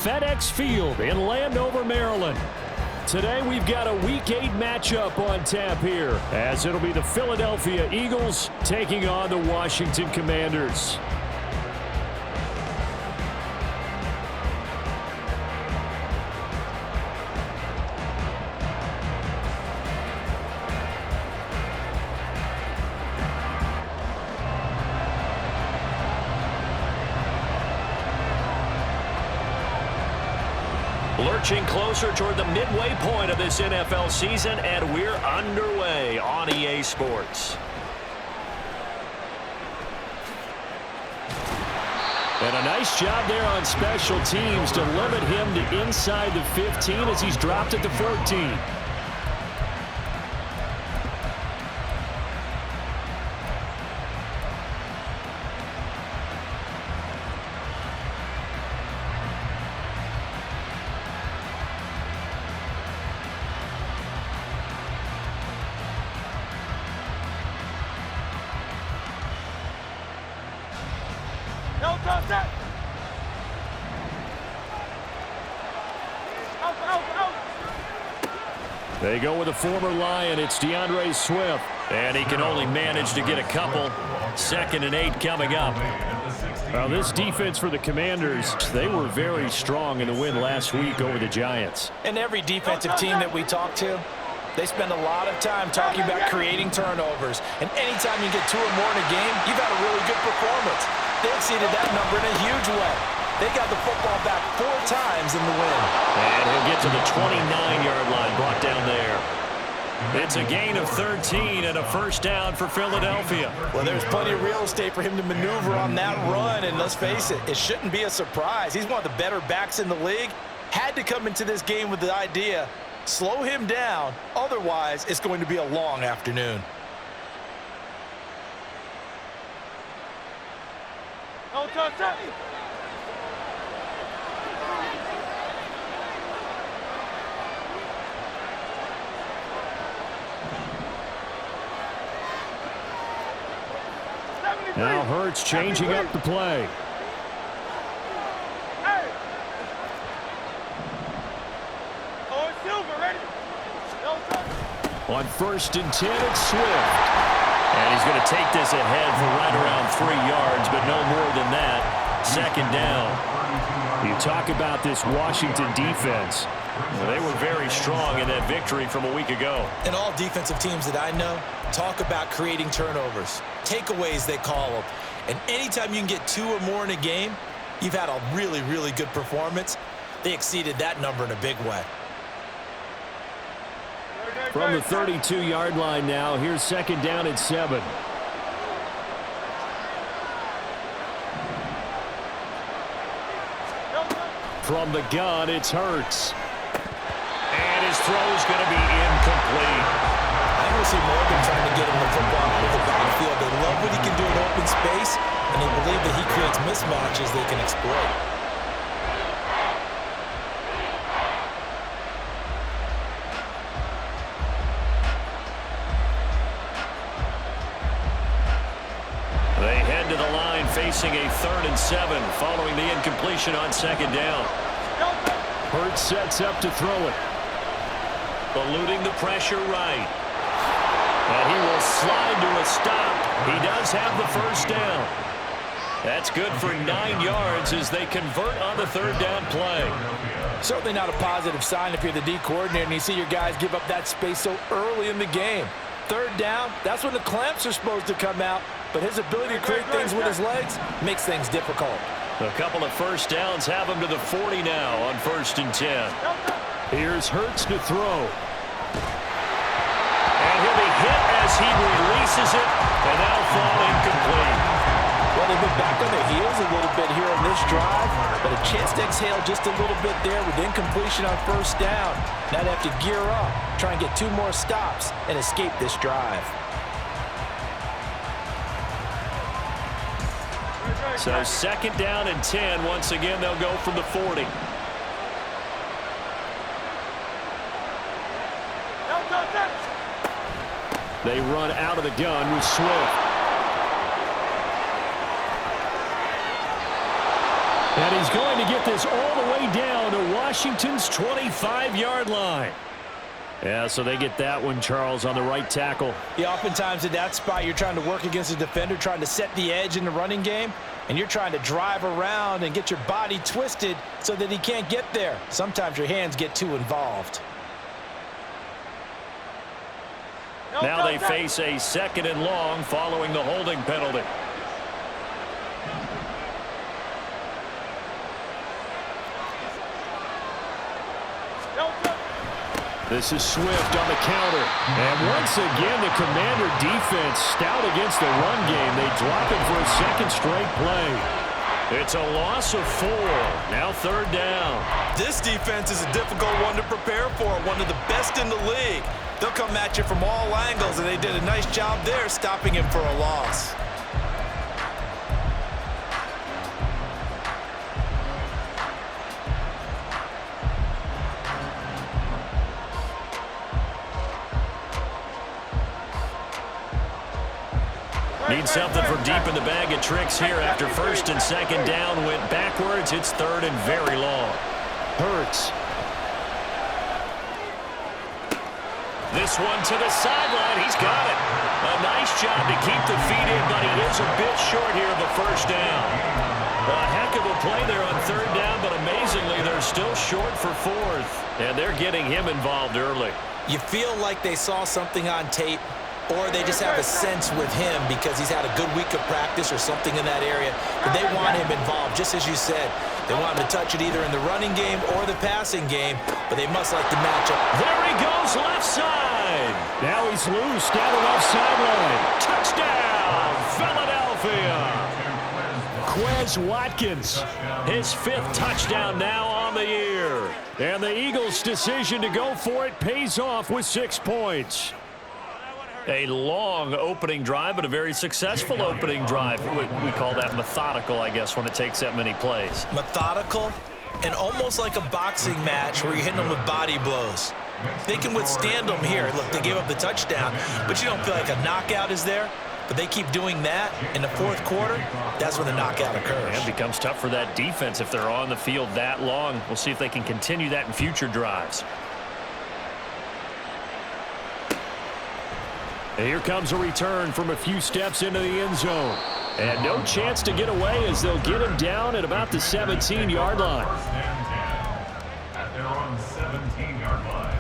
FedEx Field in Landover, Maryland. Today we've got a Week 8 matchup on tap here, as it'll be the Philadelphia Eagles taking on the Washington Commanders. Lurching closer toward the midway point of this NFL season, and we're underway on EA Sports. And a nice job there on special teams to limit him to inside the 15 as he's dropped at the 14. They go with a former Lion. It's DeAndre Swift. And he can only manage to get a couple. 2nd and 8 coming up. Well, this defense for the Commanders, they were very strong in the win last week over the Giants. And every defensive team that we talk to, they spend a lot of time talking about creating turnovers. And anytime you get 2 or more in a game, you've had a really good performance. They exceeded that number in a huge way. They got the football back 4 times in the win. And he'll get to the 29-yard line, brought down there. It's a gain of 13 and a first down for Philadelphia. Well, there's plenty of real estate for him to maneuver on that run, and let's face it, it shouldn't be a surprise. He's one of the better backs in the league. Had to come into this game with the idea, slow him down, otherwise it's going to be a long afternoon. No touchdown. Now Hurts changing up the play. On 1st and 10, it's Swift. And he's going to take this ahead for right around 3 yards, but no more than that. 2nd down. You talk about this Washington defense. Well, they were very strong in that victory from a week ago. And all defensive teams that I know talk about creating turnovers. Takeaways, they call them. And anytime you can get 2 or more in a game, you've had a really, really good performance. They exceeded that number in a big way. From the 32-yard line now, here's 2nd down and 7. From the gun, it's Hurts. And his throw's going to be incomplete. I don't see Morgan trying to get him the football out of the backfield. They love what he can do in open space, and they believe that he creates mismatches they can exploit. They head to the line facing a 3rd and 7 following the incompletion on 2nd down. Hurts sets up to throw it. Eluding the pressure right. And he will slide to a stop. He does have the first down. That's good for 9 yards as they convert on the 3rd down play. Certainly not a positive sign if you're the D coordinator and you see your guys give up that space so early in the game. 3rd down, that's when the clamps are supposed to come out, but his ability to create things with his legs makes things difficult. A couple of first downs have him to the 40 now on 1st and 10. Here's Hurts to throw. And he'll be hit as he releases it, and that'll fall incomplete. Well, they've been back on their heels a little bit here on this drive, but a chance to exhale just a little bit there with incompletion on 1st down. Now they have to gear up, try and get 2 more stops, and escape this drive. So 2nd down and 10. Once again, they'll go from the 40. They run out of the gun with Swift. And he's going to get this all the way down to Washington's 25-yard line. Yeah, so they get that one, Charles, on the right tackle. Yeah, oftentimes in that spot, you're trying to work against a defender, trying to set the edge in the running game, and you're trying to drive around and get your body twisted so that he can't get there. Sometimes your hands get too involved. Now they face a 2nd and long following the holding penalty. This is Swift on the counter. And once again, the Commander defense stout against the run game. They drop him for a 2nd straight play. It's a loss of 4. Now 3rd down. This defense is a difficult one to prepare for, one of the best in the league. They'll come at you from all angles, and they did a nice job there stopping him for a loss. Need something from deep in the bag of tricks here after 1st and 2nd down went backwards. It's 3rd and very long. Hurts. This one to the sideline. He's got it. A nice job to keep the feet in, but he is a bit short here of a 1st down. A heck of a play there on 3rd down, but amazingly, they're still short for 4th. And they're getting him involved early. You feel like they saw something on tape, or they just have a sense with him because he's had a good week of practice or something in that area. But they want him involved, just as you said. They want him to touch it either in the running game or the passing game, but they must like the matchup. There he goes, left side. Now he's loose down the left sideline. Touchdown, Philadelphia. Quez Watkins, his 5th touchdown now on the year. And the Eagles' decision to go for it pays off with 6 points. A long opening drive, but a very successful opening drive. We call that methodical, I guess, when it takes that many plays. Methodical and almost like a boxing match where you're hitting them with body blows. They can withstand them here. Look, they gave up the touchdown, but you don't feel like a knockout is there. But they keep doing that in the 4th quarter. That's when the knockout occurs. And it becomes tough for that defense if they're on the field that long. We'll see if they can continue that in future drives. And here comes a return from a few steps into the end zone. And no chance to get away as they'll get him down at about the 17-yard line. At their own 17-yard line.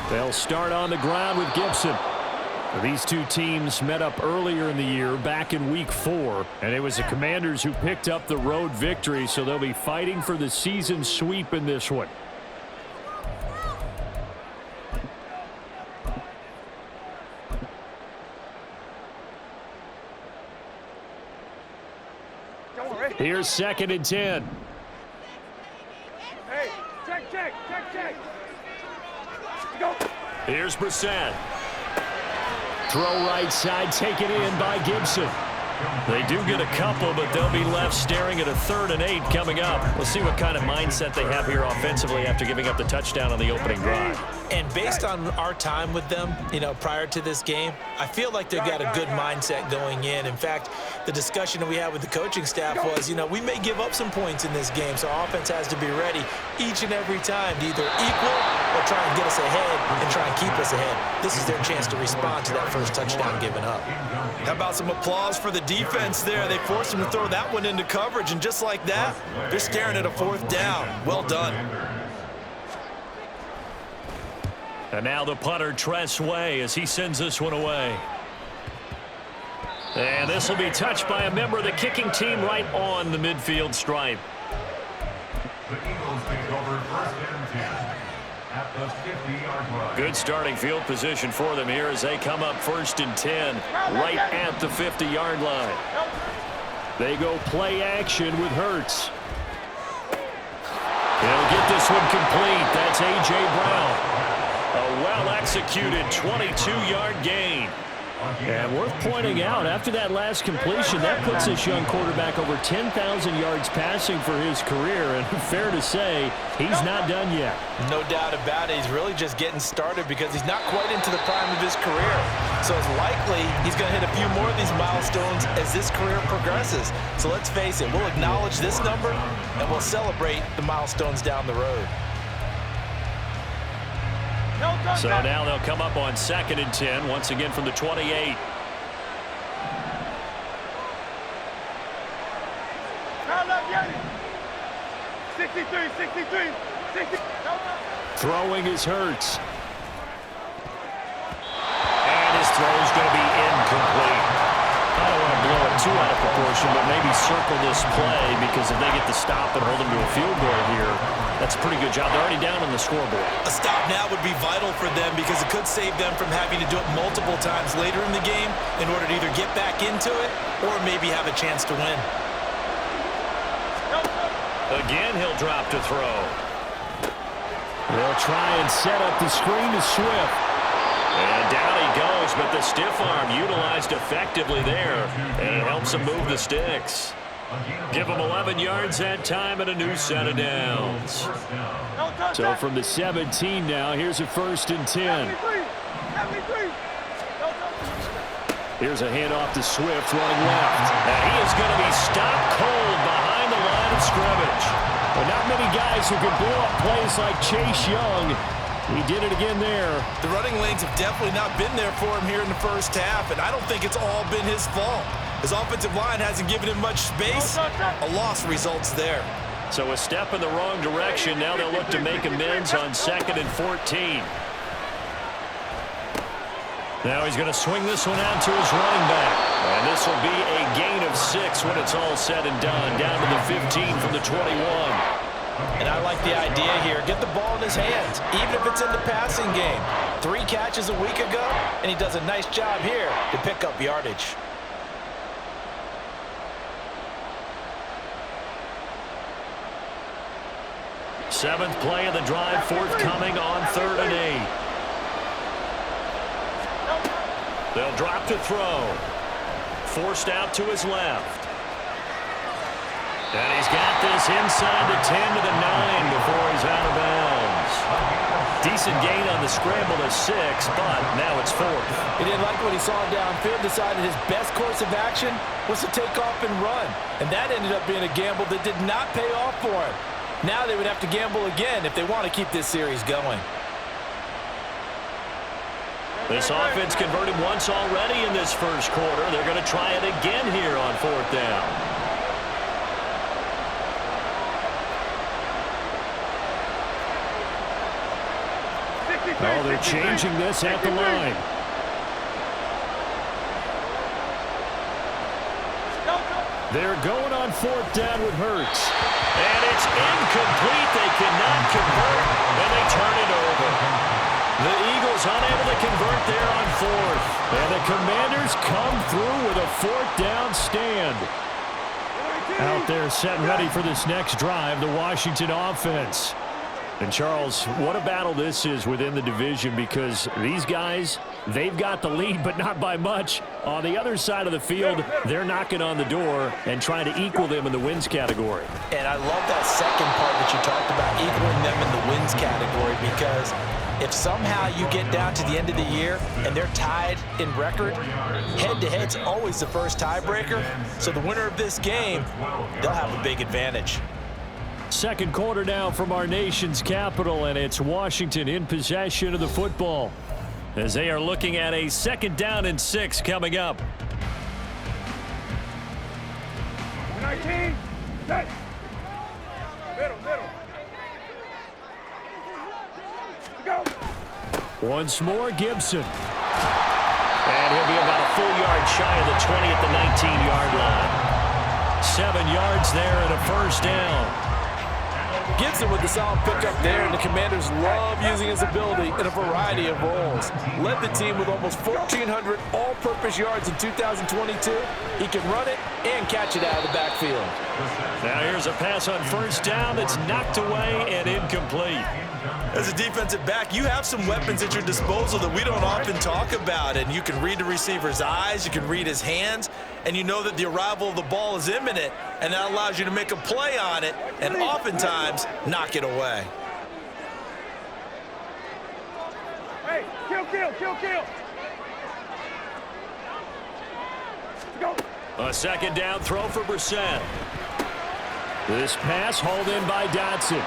They'll start on the ground with Gibson. These two teams met up earlier in the year, back in week 4, and it was the Commanders who picked up the road victory, so they'll be fighting for the season sweep in this one. Here's 2nd and 10. Hey, check. Go. Here's Brissett. Throw right side, taken in by Gibson. They do get a couple, but they'll be left staring at a 3rd and 8 coming up. We'll see what kind of mindset they have here offensively after giving up the touchdown on the opening drive. And based on our time with them, prior to this game, I feel like they've got a good mindset going in. In fact, the discussion that we had with the coaching staff was, we may give up some points in this game, so our offense has to be ready each and every time to either equal or try and get us ahead and try and keep us ahead. This is their chance to respond to that first touchdown given up. How about some applause for the defense there? They forced them to throw that one into coverage, and just like that, they're staring at a 4th down. Well done. And now the punter, Tress Way, as he sends this one away. And this will be touched by a member of the kicking team right on the midfield stripe. The Eagles take over 1st and 10 at the 50-yard line. Good starting field position for them here as they come up 1st and 10 right at the 50-yard line. They go play action with Hurts. He'll get this one complete. That's A.J. Brown. A well-executed 22-yard gain. And worth pointing out, after that last completion, that puts this young quarterback over 10,000 yards passing for his career. And fair to say, he's not done yet. No doubt about it. He's really just getting started because he's not quite into the prime of his career. So it's likely he's going to hit a few more of these milestones as this career progresses. So let's face it, we'll acknowledge this number and we'll celebrate the milestones down the road. So now they'll come up on 2nd and 10, once again from the 28. Throwing is Hurts. And his throw is going to be incomplete. I don't want to blow it too out of proportion, but maybe circle this play because if they get the stop and hold them to a field goal here, that's a pretty good job. They're already down on the scoreboard. A stop now would be vital for them because it could save them from having to do it multiple times later in the game in order to either get back into it or maybe have a chance to win. Again, he'll drop to throw. They'll try and set up the screen to Swift. And down he goes, but the stiff arm utilized effectively there, and it helps him move the sticks. Give him 11 yards that time and a new set of downs. So from the 17 now, here's a 1st and 10. Here's a handoff to Swift running left. And he is going to be stopped cold behind the line of scrimmage. But not many guys who can blow up plays like Chase Young. He did it again there. The running lanes have definitely not been there for him here in the first half, and I don't think it's all been his fault. His offensive line hasn't given him much space. A loss results there. So a step in the wrong direction. Now they'll look to make amends on 2nd and 14. Now he's going to swing this one out to his running back. And this will be a gain of 6 when it's all said and done. Down to the 15 from the 21. And I like the idea here. Get the ball in his hands, even if it's in the passing game. 3 catches a week ago, and he does a nice job here to pick up yardage. Seventh play of the drive, forthcoming on 3rd and 8. They'll drop to throw. Forced out to his left. And he's got this inside the 10 to the 9 before he's out of bounds. Decent gain on the scramble to 6, but now it's 4th. He didn't like what he saw downfield, decided his best course of action was to take off and run. And that ended up being a gamble that did not pay off for him. Now they would have to gamble again if they want to keep this series going. This offense converted once already in this first quarter. They're going to try it again here on 4th down. Oh, they're changing this at the line. They're going on 4th down with Hurts. And it's incomplete. They cannot convert, and they turn it over. The Eagles unable to convert there on 4th. And the Commanders come through with a 4th down stand. Out there set ready for this next drive, the Washington offense. And, Charles, what a battle this is within the division because these guys, they've got the lead, but not by much. On the other side of the field, they're knocking on the door and trying to equal them in the wins category. And I love that second part that you talked about, equaling them in the wins category, because if somehow you get down to the end of the year and they're tied in record, head-to-head's always the first tiebreaker. So the winner of this game, they'll have a big advantage. Second quarter now from our nation's capital, and it's Washington in possession of the football as they are looking at a 2nd down and 6 coming up. 19, set. Middle. Go. Once more, Gibson. And he'll be about a full yard shy of the 20 at the 19-yard line. 7 yards there and a 1st down. Gibson with the solid pickup there, and the Commanders love using his ability in a variety of roles. Led the team with almost 1,400 all-purpose yards in 2022. He can run it and catch it out of the backfield. Now here's a pass on first down that's knocked away and incomplete. As a defensive back, you have some weapons at your disposal that we don't often talk about, and you can read the receiver's eyes, you can read his hands, and you know that the arrival of the ball is imminent, and that allows you to make a play on it and oftentimes knock it away. Hey, kill. Go. A second down throw for Brissett. This pass hauled in by Dotson.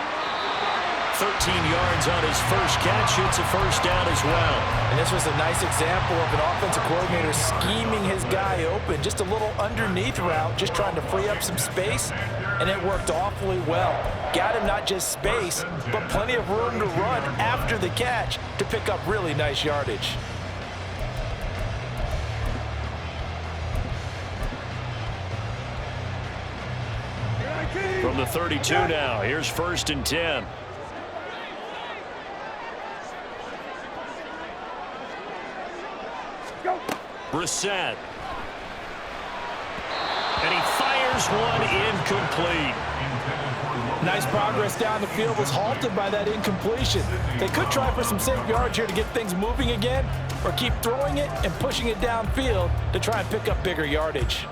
13 yards on his first catch. It's a first down as well. And this was a nice example of an offensive coordinator scheming his guy open. Just a little underneath route, just trying to free up some space, and it worked awfully well. Got him not just space, but plenty of room to run after the catch to pick up really nice yardage. From the 32 now, here's first and 10. Go. Brissett. And he fires one incomplete. Nice progress down the field, was halted by that incompletion. They could try for some safe yards here to get things moving again, or keep throwing it and pushing it downfield to try and pick up bigger yardage.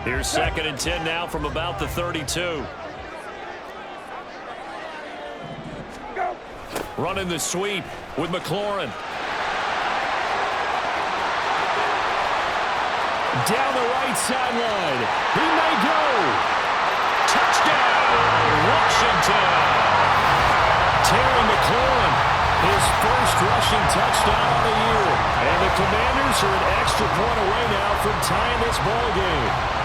Here's second and 10 now from about the 32. Go. Running the sweep with McLaurin. Down the right sideline. He may go. Touchdown, Washington. Terry McLaurin, his first rushing touchdown of the year. And the Commanders are an extra point away now from tying this ball game.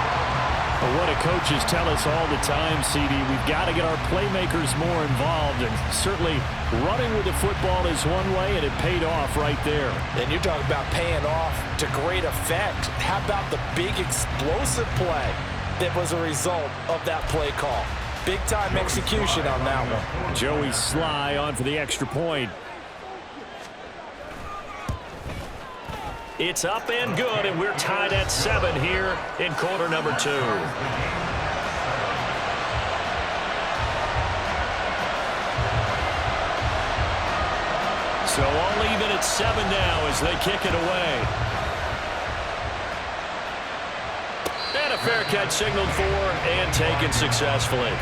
What do coaches tell us all the time, CD? We've got to get our playmakers more involved, and certainly running with the football is one way, and it paid off right there. And you're talking about paying off to great effect. How about the big explosive play that was a result of that play call? Big-time execution on that one. Joey Sly on for the extra point. It's up and good, and we're tied at 7 here in quarter number 2. So all even at 7 now as they kick it away. And a fair catch signaled for and taken successfully.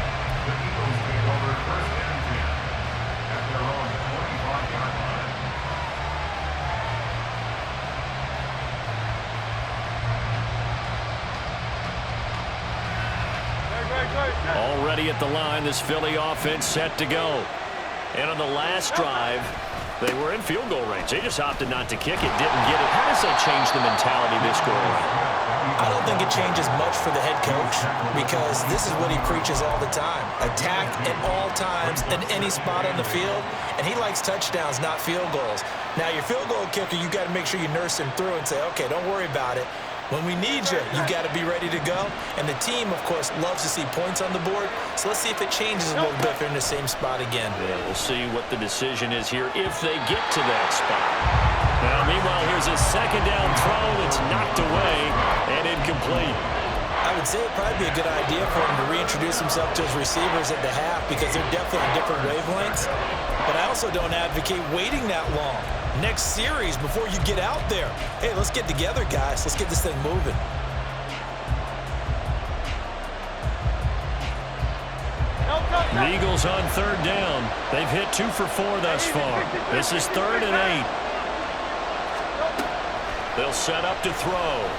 Already at the line, this Philly offense set to go. And on the last drive, they were in field goal range. They just opted not to kick it, didn't get it. How does that change the mentality this go around? I don't think it changes much for the head coach, because this is what he preaches all the time. Attack at all times in any spot on the field, and he likes touchdowns, not field goals. Now, your field goal kicker, you got to make sure you nurse him through and say, okay, don't worry about it. When we need you, you got to be ready to go. And the team, of course, loves to see points on the board. So let's see if it changes a little bit if they're in the same spot again. Yeah, we'll see what the decision is here if they get to that spot. Now, meanwhile, here's a second down throw that's knocked away and incomplete. I would say it'd probably be a good idea for him to reintroduce himself to his receivers at the half, because they're definitely on different wavelengths. But I also don't advocate waiting that long. Next series, before you get out there, hey, let's get together, guys. Let's get this thing moving. The Eagles on third down. They've hit 2 for 4 thus far. This is 3rd and 8. They'll set up to throw.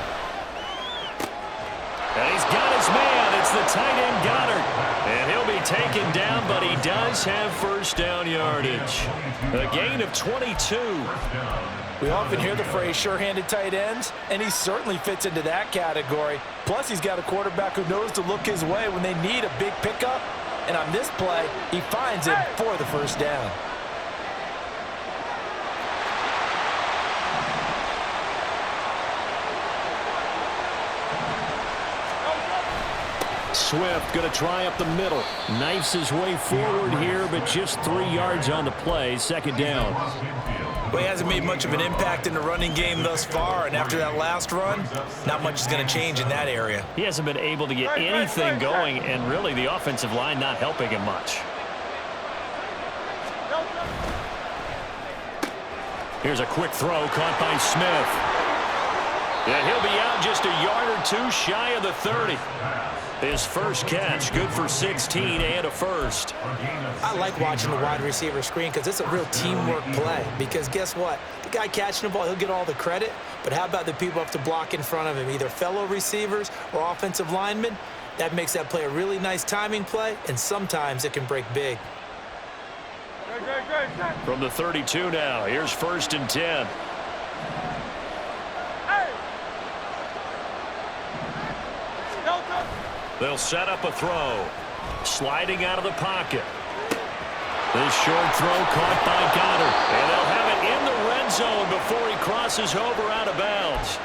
And he's got his man. It's the tight end Goddard. And he'll be taken down, but he does have first down yardage. A gain of 22. We often hear the phrase sure-handed tight ends, and he certainly fits into that category. Plus, he's got a quarterback who knows to look his way when they need a big pickup. And on this play, he finds him for the first down. Swift going to try up the middle. Knifes his way forward here, but just 3 yards on the play. Second down. Well, he hasn't made much of an impact in the running game thus far, and after that last run, not much is going to change in that area. He hasn't been able to get anything going, and really the offensive line not helping him much. Here's a quick throw caught by Smith. Yeah, he'll be out just a yard or two shy of the 30. His first catch, good for 16 and a first. I like watching the wide receiver screen because it's a real teamwork play. Because guess what? The guy catching the ball, he'll get all the credit. But how about the people up to block in front of him, either fellow receivers or offensive linemen? That makes that play a really nice timing play, and sometimes it can break big. From the 32 now, here's 1st and 10. They'll set up a throw. Sliding out of the pocket. This short throw caught by Goddard. And they'll have it in the red zone before he crosses over out of bounds.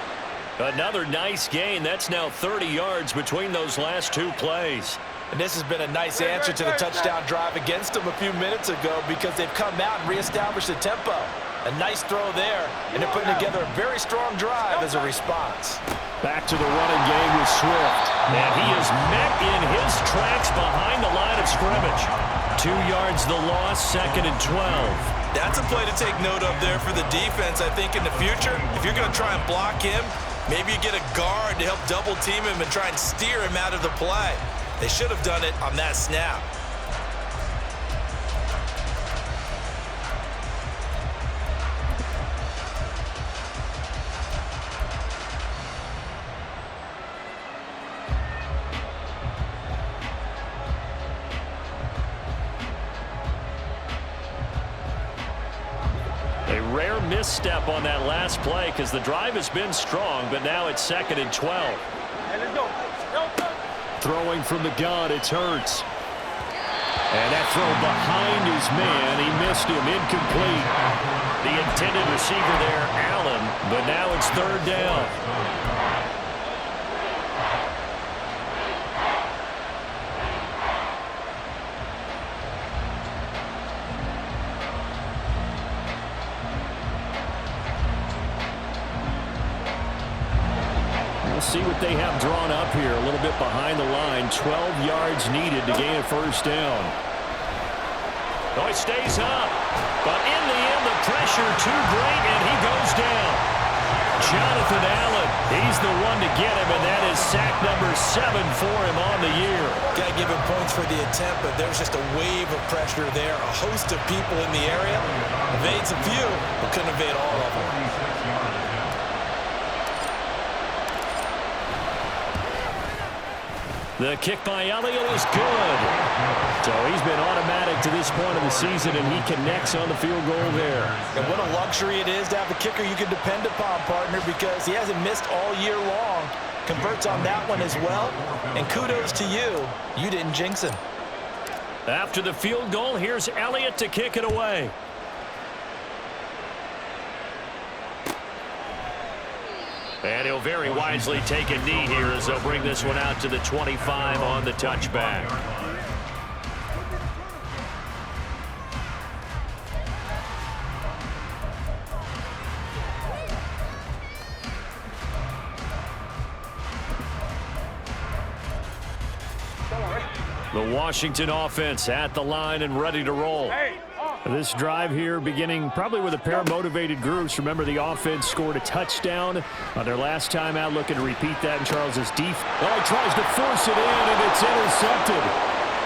Another nice gain. That's now 30 yards between those last 2 plays. And this has been a nice answer to the touchdown drive against them a few minutes ago because they've come out and reestablished the tempo. A nice throw there, and they're putting together a very strong drive as a response. Back to the running game with Swift. And he is met in his tracks behind the line of scrimmage. 2 yards the loss, 2nd and 12. That's a play to take note of there for the defense, I think, in the future. If you're going to try and block him, maybe you get a guard to help double team him and try and steer him out of the play. They should have done it on that snap. A rare misstep on that last play because the drive has been strong, but now it's 2nd and 12. Hey, let's go. Throwing from the gun, it's Hurts. And that throw behind his man, he missed him, incomplete. The intended receiver there, Allen, but now it's 3rd down. See what they have drawn up here. A little bit behind the line. 12 yards needed to gain a 1st down. Oh, he stays up. But in the end, the pressure too great, and he goes down. Jonathan Allen, he's the one to get him, and that is sack number 7 for him on the year. Got to give him points for the attempt, but there's just a wave of pressure there. A host of people in the area. Evades a few, but couldn't evade all of them. The kick by Elliott is good. So he's been automatic to this point of the season, and he connects on the field goal there. And what a luxury it is to have a kicker you can depend upon, partner, because he hasn't missed all year long. Converts on that one as well. And kudos to you. You didn't jinx him. After the field goal, here's Elliott to kick it away. And he'll very wisely take a knee here as they'll bring this one out to the 25 on the touchback. The Washington offense at the line and ready to roll. This drive here beginning probably with a pair of motivated groups. Remember, the offense scored a touchdown on their last time out, looking to repeat that in Charles's defense. Oh, he tries to force it in, and it's intercepted.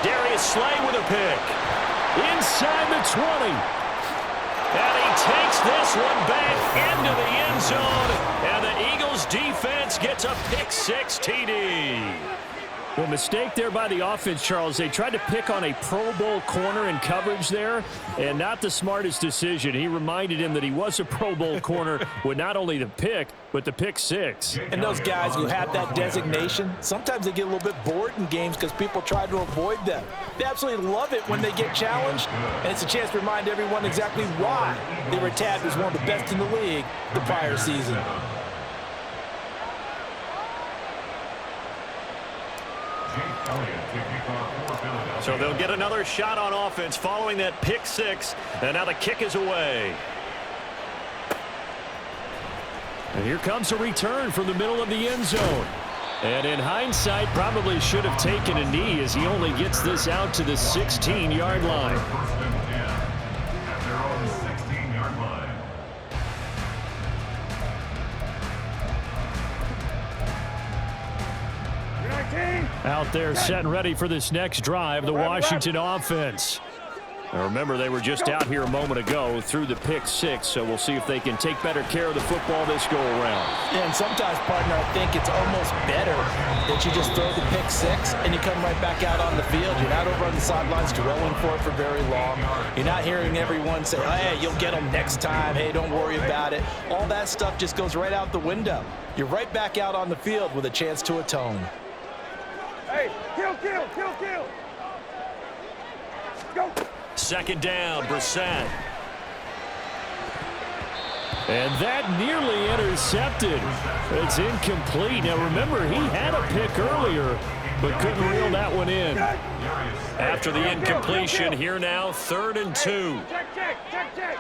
Darius Slay with a pick. Inside the 20. And he takes this one back into the end zone. And the Eagles defense gets a pick-6 TD. Well, mistake there by the offense, Charles. They tried to pick on a Pro Bowl corner in coverage there, and not the smartest decision. He reminded him that he was a Pro Bowl corner with not only the pick, but the pick-6. And those guys who have that designation, sometimes they get a little bit bored in games because people try to avoid them. They absolutely love it when they get challenged, and it's a chance to remind everyone exactly why they were tabbed as one of the best in the league the prior season. So they'll get another shot on offense following that pick six. And now the kick is away. And here comes a return from the middle of the end zone. And in hindsight, probably should have taken a knee as he only gets this out to the 16-yard line. First and 10 at their own 16-yard line. Out there set and ready for this next drive, the Washington offense. Now remember, they were just out here a moment ago through the pick six, so we'll see if they can take better care of the football this go-around. Yeah, and sometimes, partner, I think it's almost better that you just throw the pick six and you come right back out on the field. You're not over on the sidelines dwelling for it for very long. You're not hearing everyone say, hey, you'll get them next time. Hey, don't worry about it. All that stuff just goes right out the window. You're right back out on the field with a chance to atone. Hey, kill, kill, kill, kill. Go. Second down, Brissett. And that nearly intercepted. It's incomplete. Now remember, he had a pick earlier, but couldn't reel that one in. After the incompletion, here now, 3rd and 2. Check, check, check, check.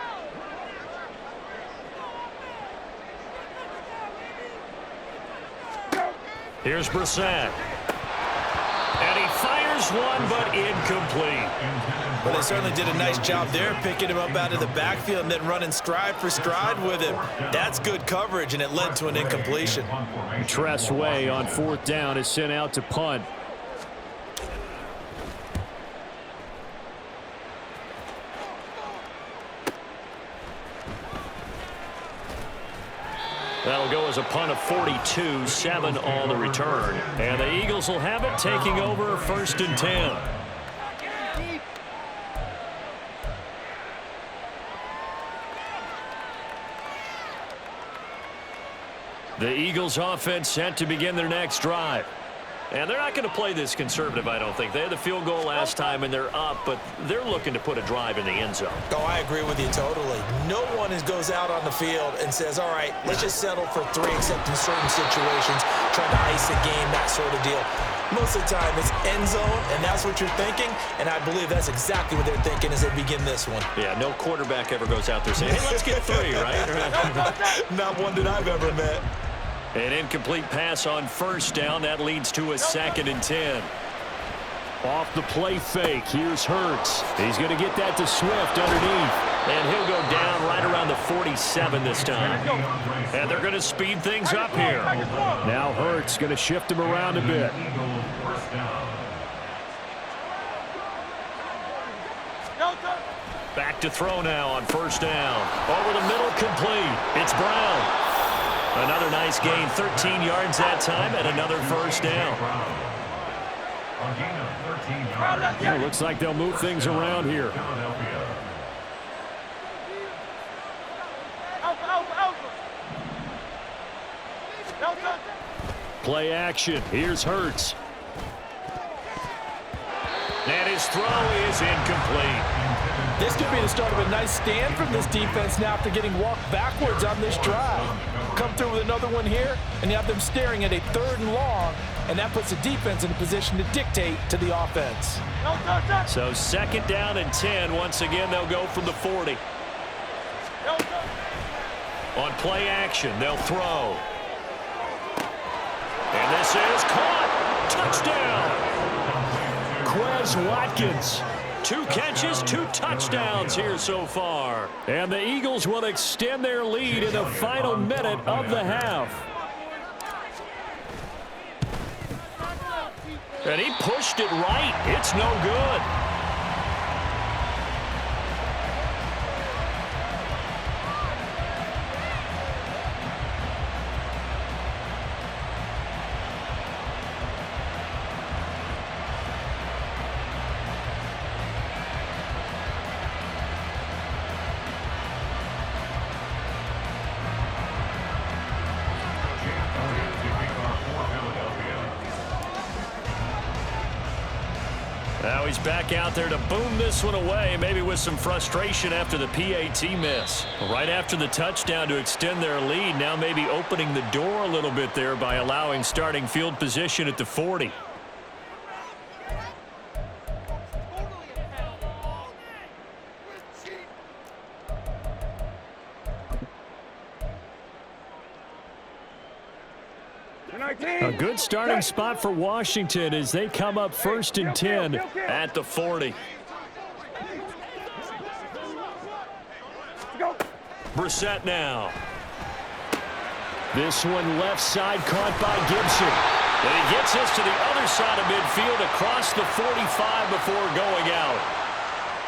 Here's Brissett. And he fires one, but incomplete. Well, they certainly did a nice job there, picking him up out of the backfield and then running stride for stride with him. That's good coverage, and it led to an incompletion. Tress Way on 4th down is sent out to punt. That'll go as a punt of 42, 7 on the return. And the Eagles will have it, taking over 1st and 10. The Eagles offense set to begin their next drive. And they're not going to play this conservative, I don't think. They had the field goal last time, and they're up, but they're looking to put a drive in the end zone. Oh, I agree with you totally. No one goes out on the field and says, all right, let's just settle for 3, except in certain situations, trying to ice a game, that sort of deal. Most of the time, it's end zone, and that's what you're thinking, and I believe that's exactly what they're thinking as they begin this one. Yeah, no quarterback ever goes out there saying, hey, let's get 3, right? Not one that I've ever met. An incomplete pass on 1st down. That leads to a 2nd and 10. Off the play fake. Here's Hurts. He's going to get that to Swift underneath. And he'll go down right around the 47 this time. And they're going to speed things up here. Now Hurts going to shift him around a bit. Back to throw now on 1st down. Over the middle, complete. It's Brown. Another nice gain, 13 yards that time, and another 1st down. Well, looks like they'll move things around here. Play action. Here's Hurts. And his throw is incomplete. This could be the start of a nice stand from this defense now after getting walked backwards on this drive. Come through with another one here, and you have them staring at a 3rd and long, and that puts the defense in a position to dictate to the offense. So 2nd down and 10. Once again, they'll go from the 40. On play action, they'll throw. And this is caught. Touchdown. Quez Watkins. 2 catches, 2 touchdowns here so far. And the Eagles will extend their lead in the final minute of the half. And he pushed it right. It's no good. Now he's back out there to boom this one away, maybe with some frustration after the PAT miss. Right after the touchdown to extend their lead, now maybe opening the door a little bit there by allowing starting field position at the 40. A good starting spot for Washington as they come up 1st and 10 at the 40. Brissett now. This one left side caught by Gibson. And he gets us to the other side of midfield across the 45 before going out.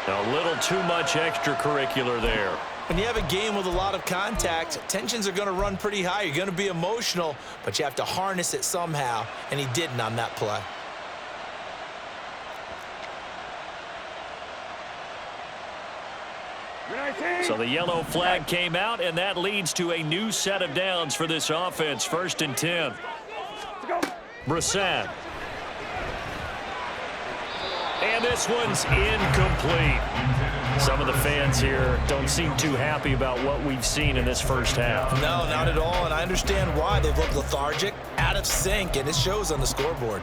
A little too much extracurricular there. When you have a game with a lot of contact, tensions are going to run pretty high. You're going to be emotional, but you have to harness it somehow, and he didn't on that play. So the yellow flag came out, and that leads to a new set of downs for this offense. 1st and 10. Brissett. And this one's incomplete. Some of the fans here don't seem too happy about what we've seen in this first half. No, not at all, and I understand why. They've looked lethargic, out of sync, and it shows on the scoreboard.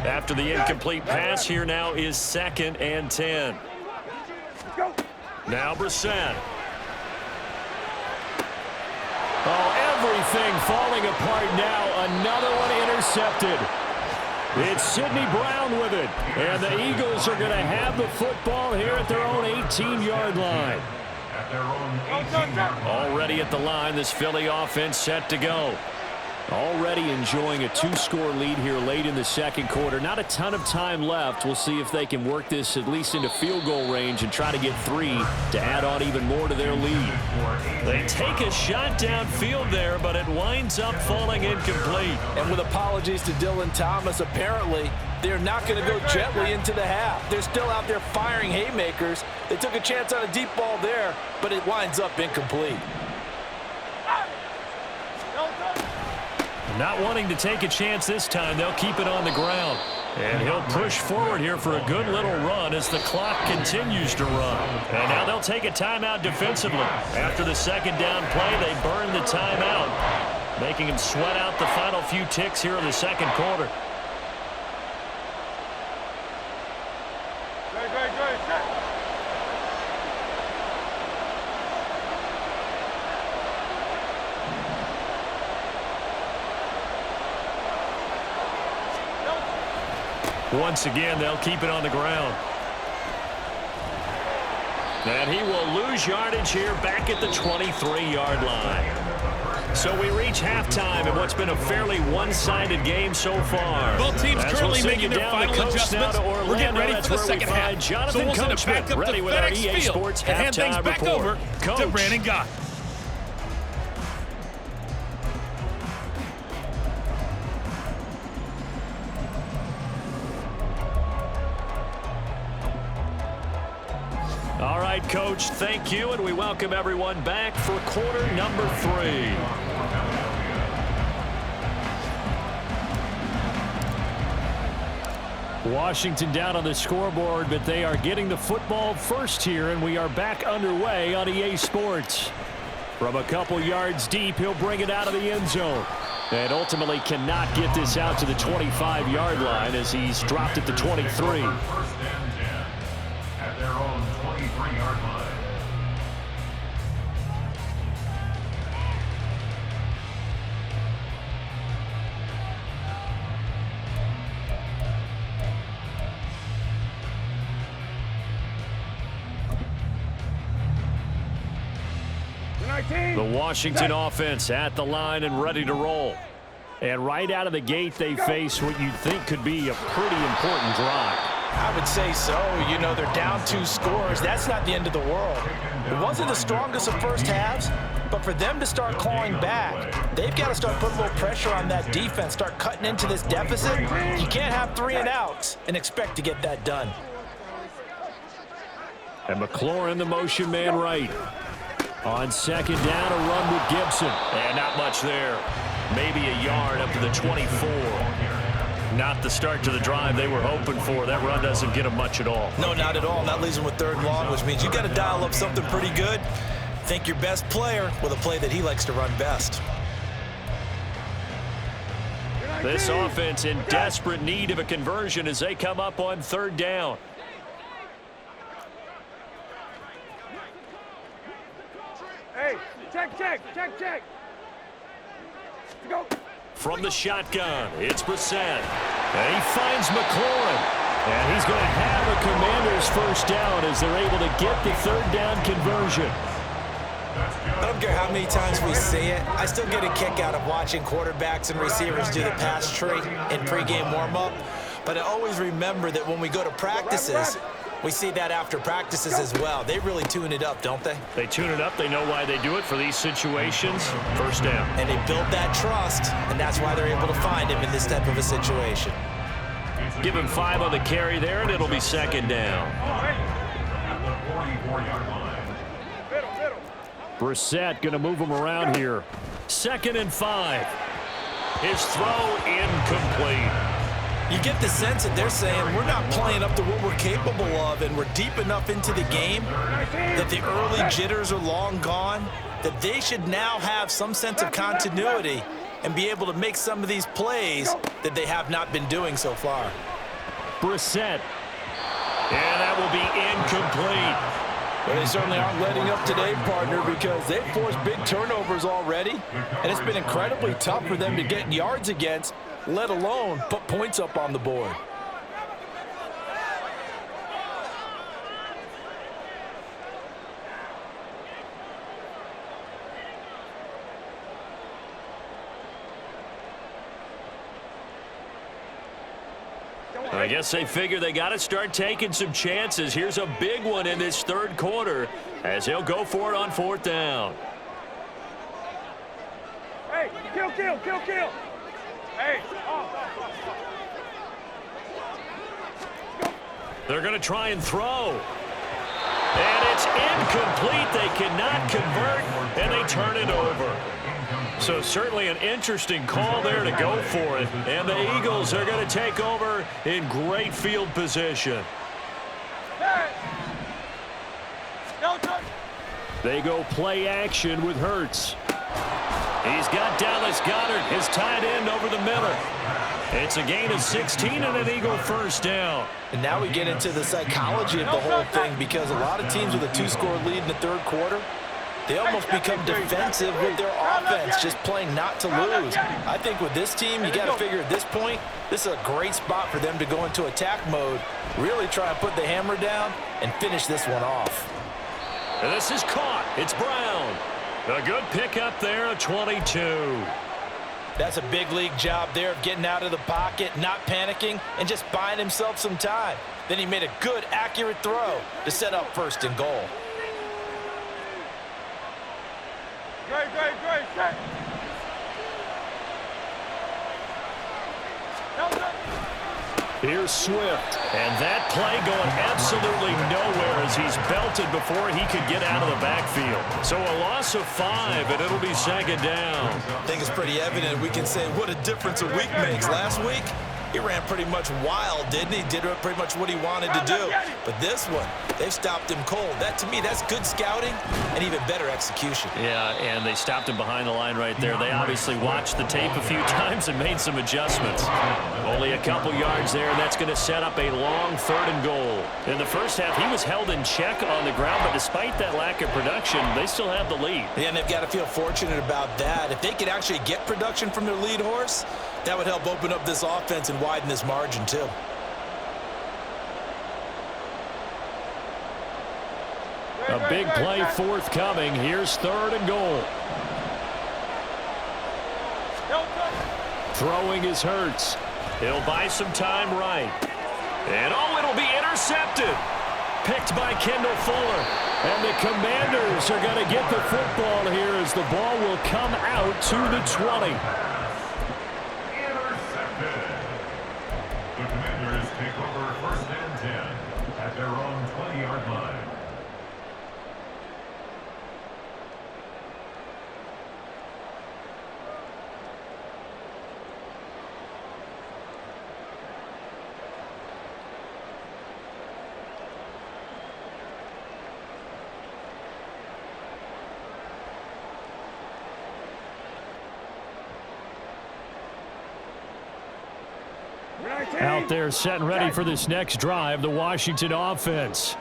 After the incomplete pass, here now is 2nd and 10. Now Brissett. Oh, everything falling apart now. Another one intercepted. It's Sidney Brown with it. And the Eagles are going to have the football here at their own 18-yard line. Already at the line, this Philly offense set to go. Already enjoying a 2-score lead here late in the second quarter. Not a ton of time left. We'll see if they can work this at least into field goal range and try to get 3 to add on even more to their lead. They take a shot downfield there, but it winds up falling incomplete. And with apologies to Dylan Thomas, apparently they're not going to go gently into the half. They're still out there firing haymakers. They took a chance on a deep ball there, but it winds up incomplete. Not wanting to take a chance this time, they'll keep it on the ground. And he'll push forward here for a good little run as the clock continues to run. And now they'll take a timeout defensively. After the second down play, they burn the timeout, making him sweat out the final few ticks here in the second quarter. Once again, they'll keep it on the ground. And he will lose yardage here back at the 23-yard line. So we reach halftime in what's been a fairly one-sided game so far. Both teams currently making their final adjustments. We're getting ready for the second half. Jonathan So we'll send it back up to FedEx Field and hand things back over to Brandon Gott. All right, Coach, thank you, and we welcome everyone back for quarter number 3. Washington down on the scoreboard, but they are getting the football first here, and we are back underway on EA Sports. From a couple yards deep, he'll bring it out of the end zone. And ultimately cannot get this out to the 25-yard line as he's dropped at the 23. At their own 23-yard line. The Washington offense at the line and ready to roll. And right out of the gate, they face what you'd think could be a pretty important drive. I would say so. You know, they're down 2 scores. That's not the end of the world. It wasn't the strongest of first halves, but for them to start clawing back, they've got to start putting a little pressure on that defense, start cutting into this deficit. You can't have 3 and outs and expect to get that done. And McLaurin, the motion man right. On second down, a run with Gibson. And not much there. Maybe a yard up to the 24. Not the start to the drive they were hoping for. That run doesn't get them much at all. No, not at all. That leaves them with 3rd and long, which means you got to dial up something pretty good. Think your best player with a play that he likes to run best. This offense in desperate need of a conversion as they come up on 3rd down. Check. Go. From the shotgun, it's Brissett. And he finds McLaurin. And he's going to have a Commanders first down as they're able to get the third down conversion. I don't care how many times we say it, I still get a kick out of watching quarterbacks and receivers do the pass tree in pregame warm-up. But I always remember that when we go to practices, we see that after practices as well. They really tune it up, don't they? They tune it up. They know why they do it for these situations. First down. And they build that trust, and that's why they're able to find him in this type of a situation. Give him 5 on the carry there, and it'll be second down. At the 44-yard line. Brissett going to move him around here. 2nd and 5. His throw incomplete. You get the sense that they're saying we're not playing up to what we're capable of, and we're deep enough into the game that the early jitters are long gone, that they should now have some sense of continuity and be able to make some of these plays that they have not been doing so far. Brissett. And that will be incomplete. Well, they certainly aren't letting up today, partner, because they've forced big turnovers already, and it's been incredibly tough for them to get yards against, let alone put points up on the board. I guess they figure they got to start taking some chances. Here's a big one in this third quarter as he'll go for it on 4th down. Hey, kill. Hey, They're going to try and throw. And it's incomplete. They cannot convert, and they turn it over. So certainly an interesting call there to go for it. And the Eagles are going to take over in great field position. They go play action with Hurts. He's got Dallas Goedert, his tight end, over the middle. It's a gain of 16 and an Eagle first down. And now we get into the psychology of the whole thing, because a lot of teams with a 2-score lead in the third quarter, they almost become defensive with their offense, just playing not to lose. I think with this team, you got to figure at this point, this is a great spot for them to go into attack mode, really try and put the hammer down and finish this one off. And this is caught. It's Brown. A good pickup there, a 22. That's a big league job there of getting out of the pocket, not panicking, and just buying himself some time. Then he made a good, accurate throw to set up 1st and goal. Great, set. Here's Swift. And that play going absolutely nowhere as he's belted before he could get out of the backfield. So a loss of 5, and it'll be second down. I think it's pretty evident. We can say what a difference a week makes. Last week, he ran pretty much wild, didn't he? Did pretty much what he wanted to do. But this one, they've stopped him cold. That, to me, that's good scouting and even better execution. Yeah, and they stopped him behind the line right there. They obviously watched the tape a few times and made some adjustments. Only a couple yards there, and that's going to set up a long 3rd and goal. In the first half, he was held in check on the ground, but despite that lack of production, they still have the lead. Yeah, and they've got to feel fortunate about that. If they could actually get production from their lead horse, that would help open up this offense and widen this margin, too. A big play forthcoming. Here's 3rd and goal. Throwing is Hurts. He'll buy some time right. And, it'll be intercepted. Picked by Kendall Fuller. And the Commanders are going to get the football here as the ball will come out to the 20. The Commanders take over 1st and 10 at their own 20-yard line. Out there set and ready for this next drive, the Washington offense.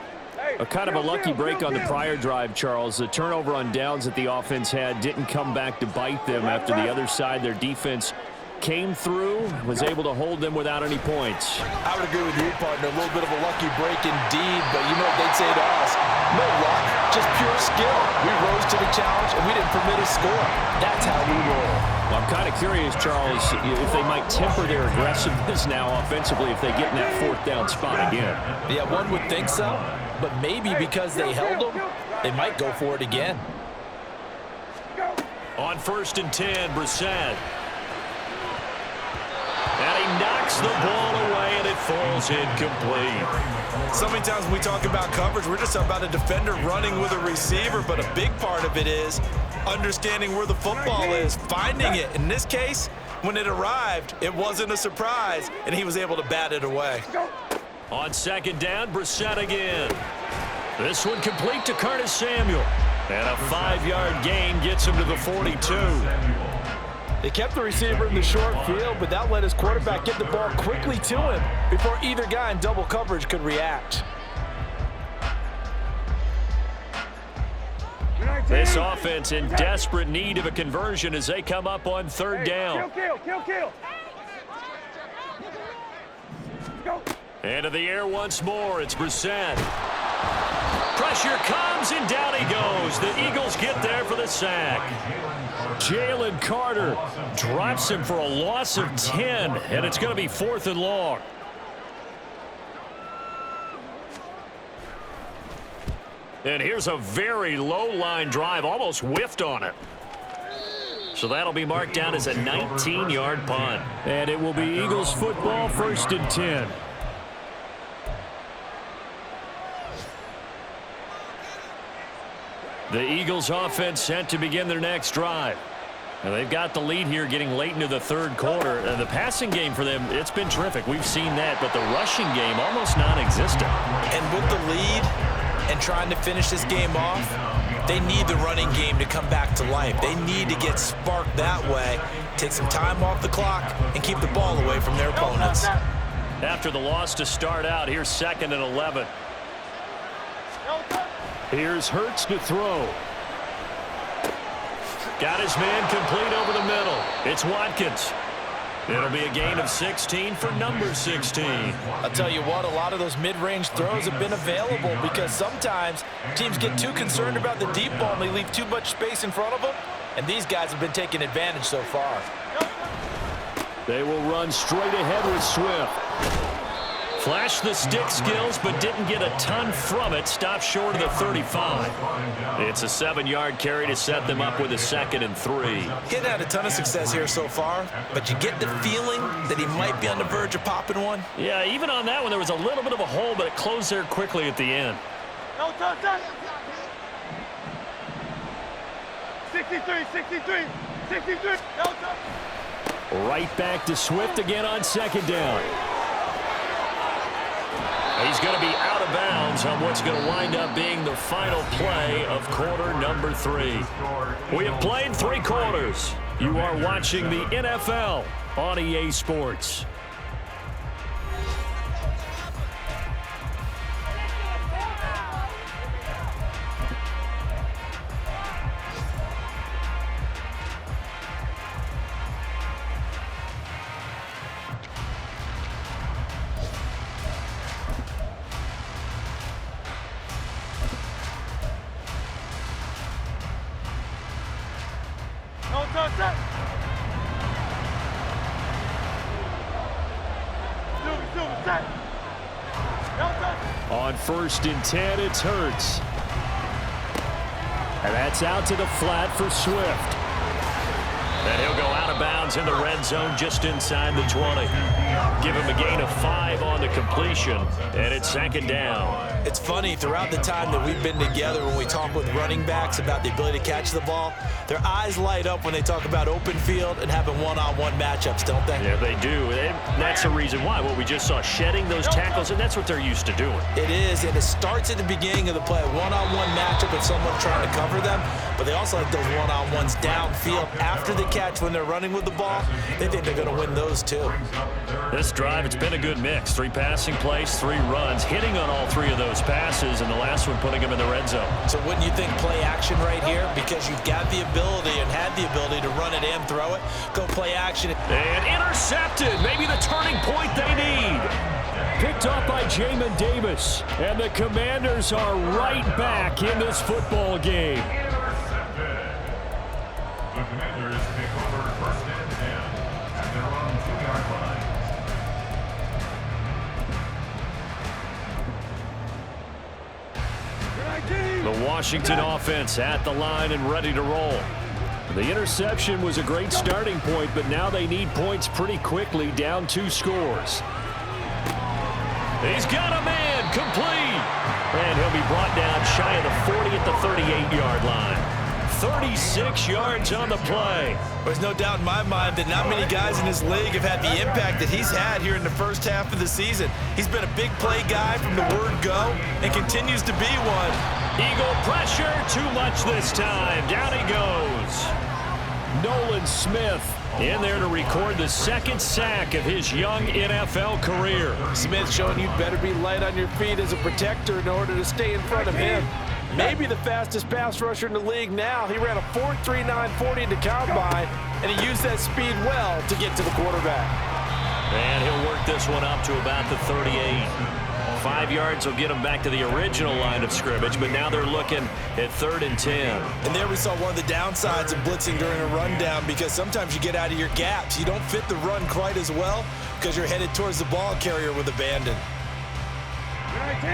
A kind of a lucky break on the prior drive, Charles. The turnover on downs that the offense had didn't come back to bite them after the other side. Their defense came through, was able to hold them without any points. I would agree with you, partner. A little bit of a lucky break indeed, but you know what they'd say to us? No luck, just pure skill. We rose to the challenge, and we didn't permit a score. That's how we roll. Well, I'm kind of curious, Charles, if they might temper their aggressiveness now offensively if they get in that fourth down spot again. Yeah, one would think so, but maybe because they held them, they might go for it again. On 1st and 10, Brissett. And he knocks the ball away, and it falls incomplete. So many times when we talk about coverage, we're just talking about a defender running with a receiver, but a big part of it is understanding where the football is, finding it. In this case, when it arrived, it wasn't a surprise, and he was able to bat it away. On 2nd down, Brissett again. This one complete to Curtis Samuel. And a 5-yard gain gets him to the 42. They kept the receiver in the short field, but that let his quarterback get the ball quickly to him before either guy in double coverage could react. This offense in desperate need of a conversion as they come up on 3rd down. Kill. Go. Into the air once more. It's Brissett. Pressure comes, and down he goes. The Eagles get there for the sack. Jalen Carter drops him for a loss of 10, and it's going to be 4th and long. And here's a very low-line drive, almost whiffed on it. So that'll be marked down as a 19-yard punt. And it will be Eagles football, 1st and 10. The Eagles offense set to begin their next drive. And they've got the lead here getting late into the 3rd quarter. The passing game for them, it's been terrific. We've seen that, but the rushing game almost non-existent. And with the lead and trying to finish this game off, they need the running game to come back to life. They need to get sparked that way, take some time off the clock, and keep the ball away from their opponents. After the loss to start out, here's 2nd and 11. Here's Hurts to throw. Got his man complete over the middle. It's Watkins. It'll be a gain of 16 for number 16. I'll tell you what, a lot of those mid-range throws have been available because sometimes teams get too concerned about the deep ball and they leave too much space in front of them, and these guys have been taking advantage so far. They will run straight ahead with Swift. Flashed the stick skills, but didn't get a ton from it. Stopped short of the 35. It's a 7-yard carry to set them up with a 2nd and 3. Getting had a ton of success here so far, but you get the feeling that he might be on the verge of popping one. Yeah, even on that one, there was a little bit of a hole, but it closed there quickly at the end. No touch. 63. No touch. Right back to Swift again on 2nd down. He's going to be out of bounds on what's going to wind up being the final play of quarter number 3. We have played 3 quarters. You are watching the NFL on EA Sports. On 1st and 10, it's Hurts. And that's out to the flat for Swift. And he'll go out of bounds in the red zone just inside the 20. Give him a gain of 5 on the completion, and it's 2nd down. It's funny, throughout the time that we've been together, when we talk with running backs about the ability to catch the ball, their eyes light up when they talk about open field and having one-on-one matchups, don't they? Yeah, they do. And that's the reason why. What we just saw, shedding those tackles, and that's what they're used to doing. It is, and it starts at the beginning of the play. One-on-one matchup if someone's trying to cover them, but they also like those one-on-ones downfield after the catch when they're running running with the ball, they think they're going to win those too. This drive, it's been a good mix. 3 passing plays, 3 runs, hitting on all 3 of those passes, and the last one putting him in the red zone. So wouldn't you think play action right here? Because you've got the ability and had the ability to run it and throw it. Go play action. And intercepted. Maybe the turning point they need. Picked up by Jamin Davis. And the Commanders are right back in this football game. Intercepted. The Commanders take over first and 10 at their own 2-yard line. The Washington offense at the line and ready to roll. The interception was a great starting point, but now they need points pretty quickly, down 2 scores. He's got a man, complete. And he'll be brought down shy of the 40 at the 38-yard line. 36 yards on the play. There's no doubt in my mind that not many guys in this league have had the impact that he's had here in the first half of the season. He's been a big play guy from the word go and continues to be one. Eagle pressure, too much this time. Down he goes. Nolan Smith in there to record the 2nd sack of his young NFL career. Smith showing you'd better be light on your feet as a protector in order to stay in front of him. Maybe the fastest pass rusher in the league now. He ran a 4.39 40 in the combine, and he used that speed well to get to the quarterback. And he'll work this one up to about the 38. 5 yards will get him back to the original line of scrimmage, but now they're looking at 3rd and 10. And there we saw one of the downsides of blitzing during a rundown, because sometimes you get out of your gaps. You don't fit the run quite as well because you're headed towards the ball carrier with abandon.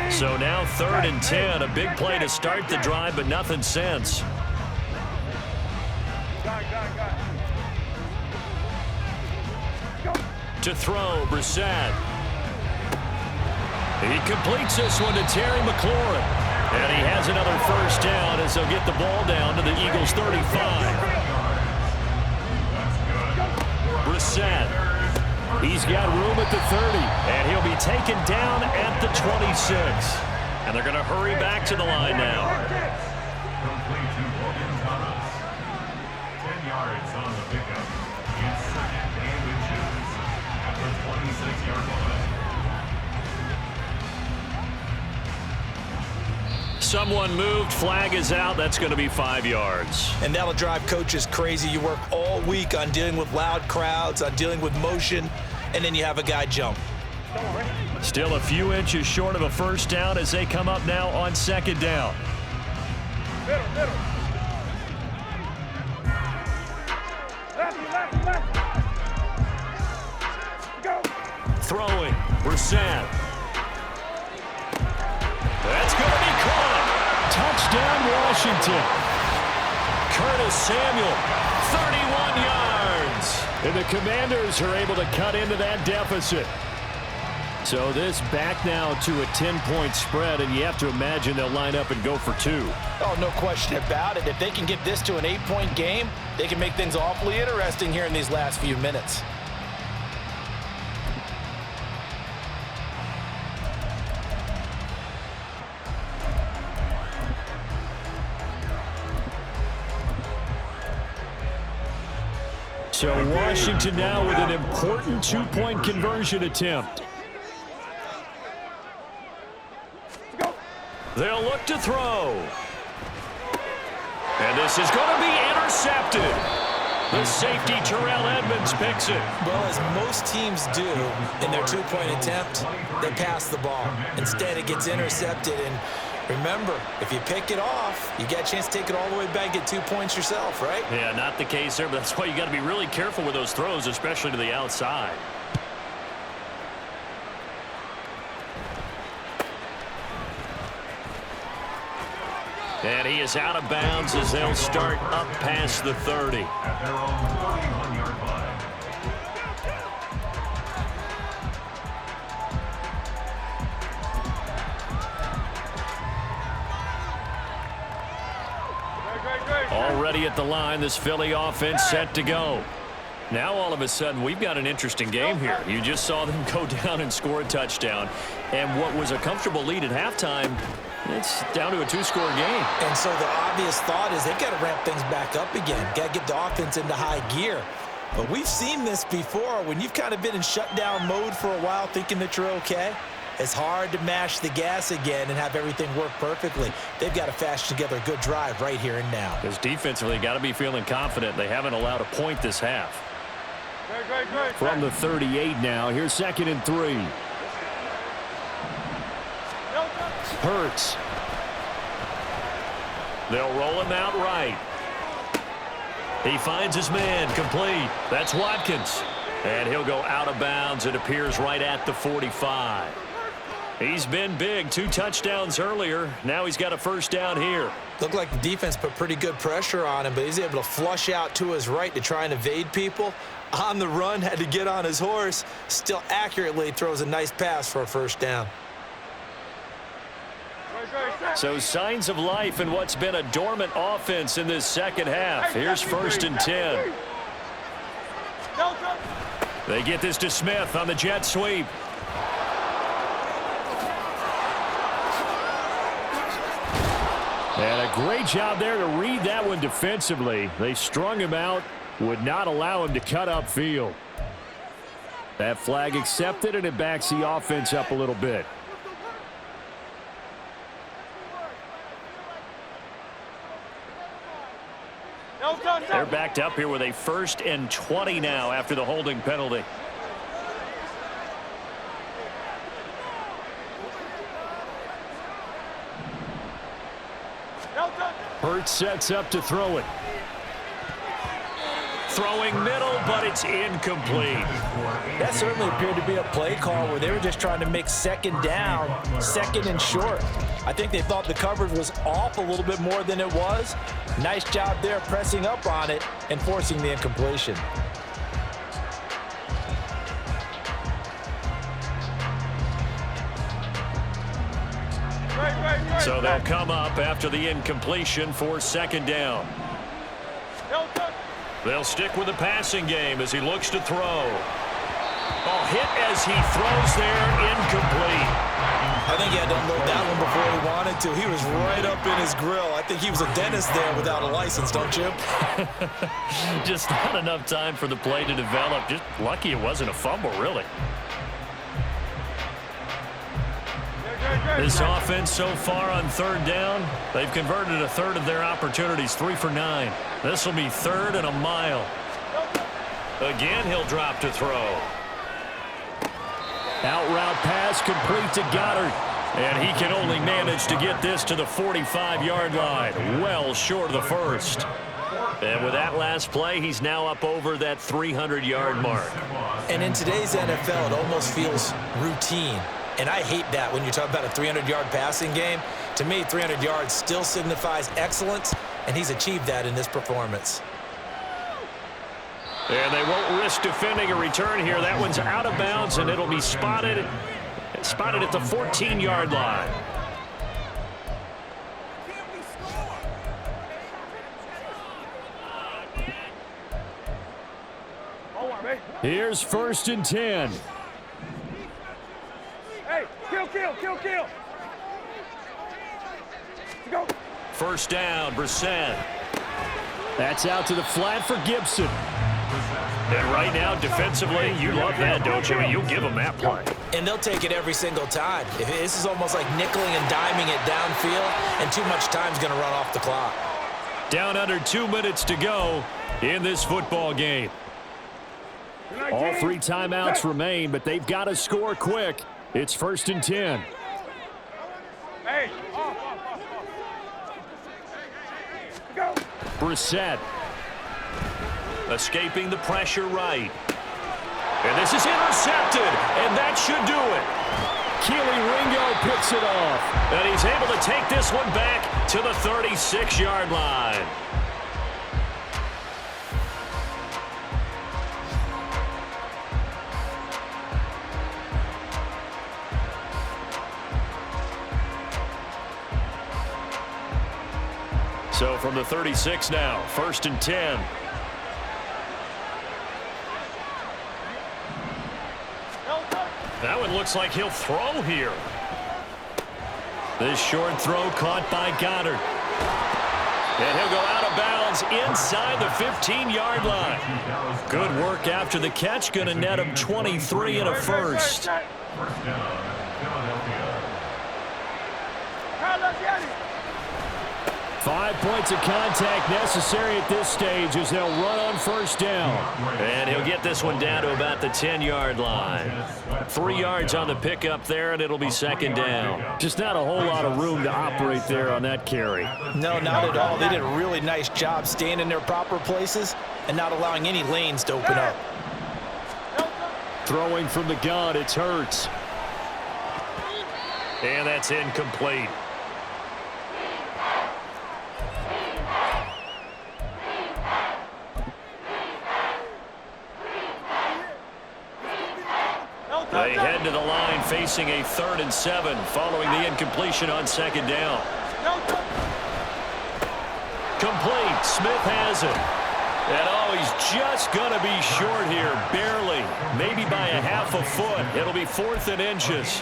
So now 3rd and 10, a big play to start the drive, but nothing since. To throw, Brissett. He completes this one to Terry McLaurin. And he has another first down as they'll get the ball down to the Eagles' 35. Brissett. He's got room at the 30. And he'll be taken down at the 26. And they're going to hurry back to the line now. Complete to Logan Thomas. 10 yards on the pickup. It's 2nd and inches at the 26-yard line. Someone moved, flag is out. That's going to be 5 yards. And that'll drive coaches crazy. You work all week on dealing with loud crowds, on dealing with motion, and then you have a guy jump. Still a few inches short of a first down as they come up now on 2nd down. Middle. Left. Go. Throwing, Brissett. That's going to be caught. Touchdown, Washington. Curtis Samuel, 31 yards. And the Commanders are able to cut into that deficit. So this back now to a 10-point spread, and you have to imagine they'll line up and go for 2. Oh, no question about it. If they can get this to an 8-point game, they can make things awfully interesting here in these last few minutes. So Washington now with an important 2-point conversion attempt. They'll look to throw. And this is going to be intercepted. The safety, Terrell Edmonds, picks it. Well, as most teams do in their 2-point attempt, they pass the ball. Instead, it gets intercepted. And remember, if you pick it off, you get a chance to take it all the way back, get 2 points yourself, right? Yeah, not the case there, but that's why you got to be really careful with those throws, especially to the outside. And he is out of bounds as they'll start up past the 30. At their own 41-yard line. Already at the line, this Philly offense set to go. Now all of a sudden we've got an interesting game here. You just saw them go down and score a touchdown. And what was a comfortable lead at halftime, it's down to a 2-score game. And so the obvious thought is they've got to ramp things back up again. Got to get the offense into high gear. But we've seen this before. When you've kind of been in shutdown mode for a while thinking that you're okay, it's hard to mash the gas again and have everything work perfectly. They've got to fashion together a good drive right here and now. Because defensively, got to be feeling confident. They haven't allowed a point this half. Great. From the 38 now, here's 2nd and 3. Hurts. They'll roll him out right. He finds his man, complete. That's Watkins. And he'll go out of bounds. It appears right at the 45. He's been big. 2 touchdowns earlier. Now he's got a first down here. Looked like the defense put pretty good pressure on him, but he's able to flush out to his right to try and evade people. On the run, had to get on his horse. Still accurately throws a nice pass for a first down. So signs of life in what's been a dormant offense in this second half. Here's 1st and 10. They get this to Smith on the jet sweep. And a great job there to read that one defensively. They strung him out, would not allow him to cut upfield. That flag accepted, and it backs the offense up a little bit. They're backed up here with a 1st and 20 now after the holding penalty. Hurts sets up to throw it. Throwing middle, but it's incomplete. That certainly appeared to be a play call where they were just trying to make 2nd down, 2nd and short. I think they thought the coverage was off a little bit more than it was. Nice job there pressing up on it and forcing the incompletion. So they'll come up after the incompletion for 2nd down. They'll stick with the passing game as he looks to throw. Oh, hit as he throws there, incomplete. I think he had to unload that one before he wanted to. He was right up in his grill. I think he was a dentist there without a license, don't you? Just not enough time for the play to develop. Just lucky it wasn't a fumble, really. This offense so far on 3rd down, they've converted a 1/3 of their opportunities, 3 for 9. This will be 3rd and a mile. Again, he'll drop to throw. Out route pass complete to Goddard. And he can only manage to get this to the 45-yard line, well short of the 1st. And with that last play, he's now up over that 300-yard mark. And in today's NFL, it almost feels routine. And I hate that when you talk about a 300-yard passing game. To me, 300 yards still signifies excellence, and he's achieved that in this performance. And they won't risk defending a return here. That one's out of bounds, and it'll be spotted at the 14-yard line. Here's 1st and 10. Hey, kill. Go. First down, Brissett. That's out to the flat for Gibson. And right now, defensively, you love that, don't you? You'll give them that play. And they'll take it every single time. This is almost like nickeling and diming it downfield, and too much time's going to run off the clock. Down under 2 minutes to go in this football game. All 3 timeouts remain, but they've got to score quick. It's 1st and 10. Hey, go. Brissett. Escaping the pressure right. And this is intercepted, and that should do it. Keely Ringo picks it off, and he's able to take this one back to the 36-yard line. So from the 36 now, 1st and 10. That one looks like he'll throw here. This short throw caught by Goddard. And he'll go out of bounds downs inside the 15-yard line. Good work after the catch. Going to net him 23 and a first. First down, Philadelphia. 5 points of contact necessary at this stage as they'll run on first down. And he'll get this one down to about the 10-yard line. 3 yards on the pickup there, and it'll be second down. Just not a whole lot of room to operate there on that carry. No, not at all. They did a really nice job staying in their proper places and not allowing any lanes to open up. Throwing from the gun, it's Hurts. And that's incomplete. They head to the line facing a 3rd and 7 following the incompletion on second down. Complete. Smith has it. And oh, he's just going to be short here, barely. Maybe by a half a foot. It'll be 4th and inches.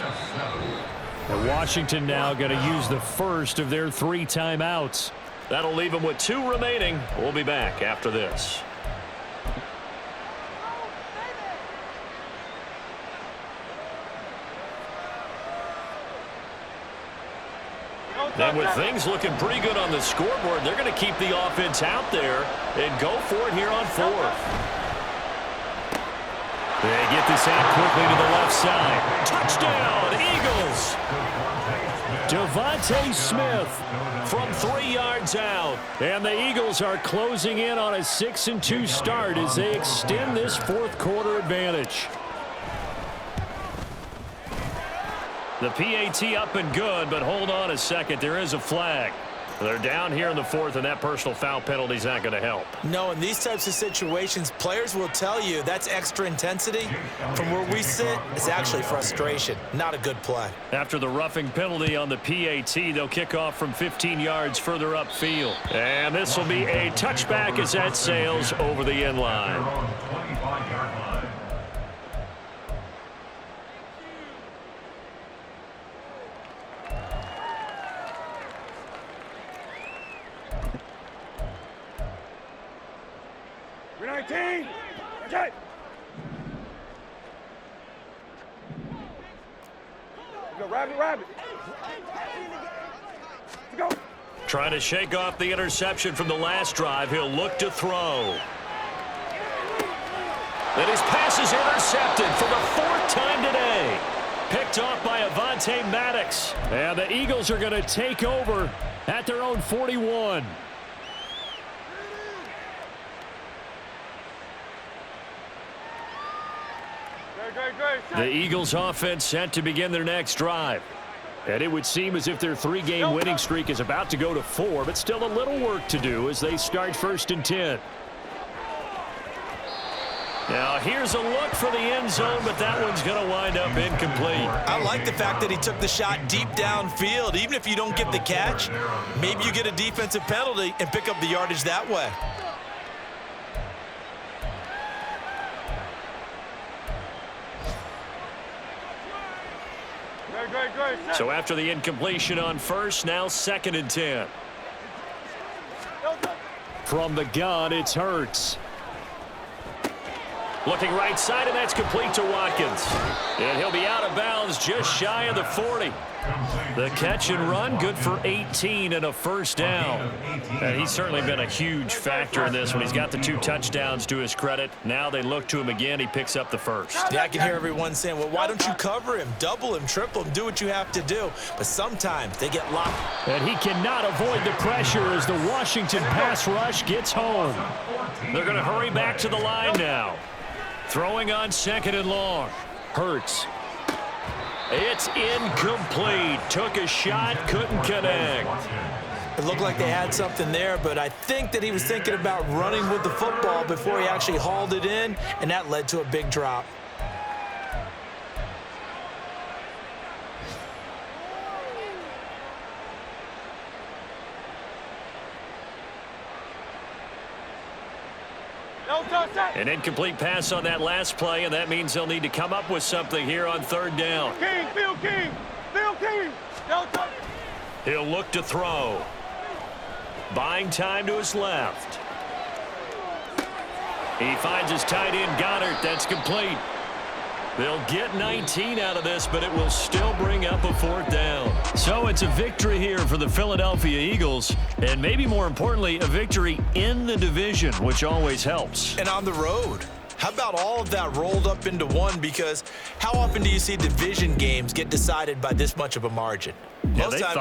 And Washington now going to use the first of their 3 timeouts. That'll leave them with 2 remaining. We'll be back after this. And with things looking pretty good on the scoreboard, they're going to keep the offense out there and go for it here on 4th. They get this out quickly to the left side. Touchdown, Eagles! Devontae Smith from 3 yards out. And the Eagles are closing in on a 6-2 start as they extend this 4th quarter advantage. The PAT up and good, but hold on a second. There is a flag. They're down here in the 4th, and that personal foul penalty is not going to help. No, in these types of situations, players will tell you that's extra intensity. From where we sit, it's actually frustration. Not a good play. After the roughing penalty on the PAT, they'll kick off from 15 yards further upfield. And this will be a touchback as that sails over the end line. 25-yard line. Rabbit. Go. Trying to shake off the interception from the last drive. He'll look to throw. And his pass is intercepted for the 4th time today. Picked off by Avonte Maddox. And the Eagles are going to take over at their own 41. The Eagles offense set to begin their next drive. And it would seem as if their 3-game winning streak is about to go to 4, but still a little work to do as they start 1st and 10. Now here's a look for the end zone, but that one's going to wind up incomplete. I like the fact that he took the shot deep downfield. Even if you don't get the catch, maybe you get a defensive penalty and pick up the yardage that way. So after the incompletion on 1st, now 2nd and 10. From the gun, it's Hurts. Looking right side, and that's complete to Watkins. And he'll be out of bounds just shy of the 40. The catch and run, good for 18 and a first down. And he's certainly been a huge factor in this one. He's got the 2 touchdowns to his credit. Now they look to him again. He picks up the first. Yeah, I can hear everyone saying, well, why don't you cover him, double him, triple him, do what you have to do. But sometimes they get locked. And he cannot avoid the pressure as the Washington pass rush gets home. They're going to hurry back to the line now. Throwing on 2nd and long. Hurts. It's incomplete. Took a shot, couldn't connect. It looked like they had something there, but I think that he was thinking about running with the football before he actually hauled it in, and that led to a big drop. An incomplete pass on that last play, and that means they'll need to come up with something here on 3rd down. Phil King. He'll look to throw. Buying time to his left. He finds his tight end, Goddard. That's complete. They'll get 19 out of this, but it will still bring up a 4th down. So it's a victory here for the Philadelphia Eagles, and maybe more importantly, a victory in the division, which always helps. And on the road. How about all of that rolled up into one? Because how often do you see division games get decided by this much of a margin? Yeah, Most they times fumbled